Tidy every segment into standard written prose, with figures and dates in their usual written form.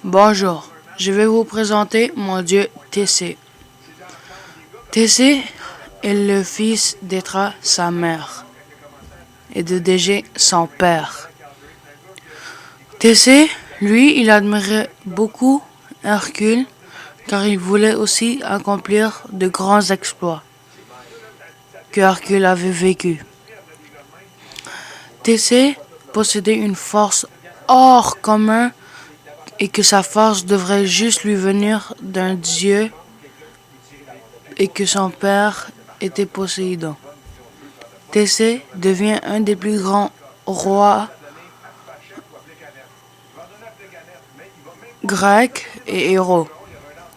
Bonjour, je vais vous présenter mon dieu Thésée. Thésée est le fils d'Hétra, sa mère, et de Dégée, son père. Thésée, lui, il admirait beaucoup Hercule, car il voulait aussi accomplir de grands exploits que Hercule avait vécu. Thésée possédait une force hors commun et que sa force devrait juste lui venir d'un dieu et que son père était Poséidon. Thésée devient un des plus grands rois grecs et héros,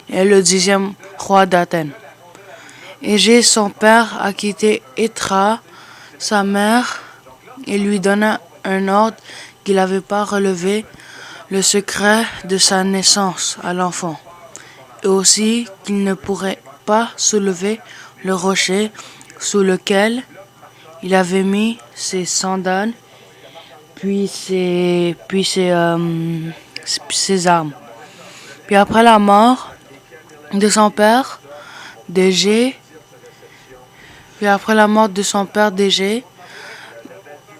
et le 10e roi d'Athènes. Égée, son père, a quitté Hétra, sa mère, et lui donna un ordre qu'il n'avait pas relevé le secret de sa naissance à l'enfant, et aussi qu'il ne pourrait pas soulever le rocher sous lequel il avait mis ses sandales, puis ses armes. Puis après la mort de son père, Dégée,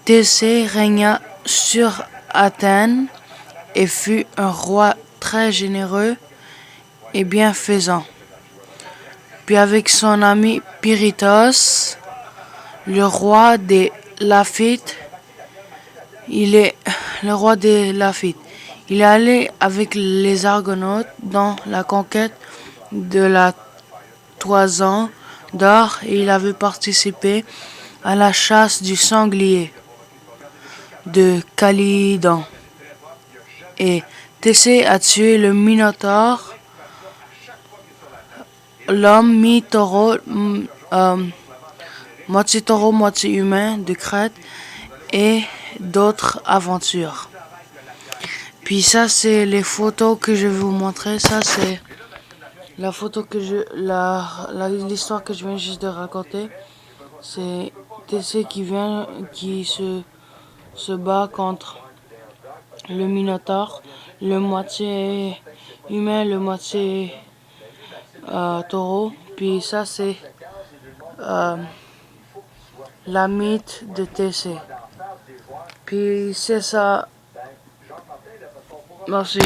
Thésée régna sur Athènes et fut un roi très généreux et bienfaisant. Puis avec son ami Pirithos, le roi des Laphites, il est allé avec les Argonautes dans la conquête de la toison d'or et il avait participé à la chasse du sanglier de Calydon. Et Thésée a tué le Minotaure, l'homme moitié taureau, moitié humain de Crète et d'autres aventures. Puis ça, c'est les photos que je vais vous montrer. Ça, c'est la photo l'histoire que je viens juste de raconter. C'est Thésée qui se bat contre le Minotaure, le moitié humain, le moitié taureau. Puis ça, c'est la mythe de Thésée. Puis c'est ça. Merci.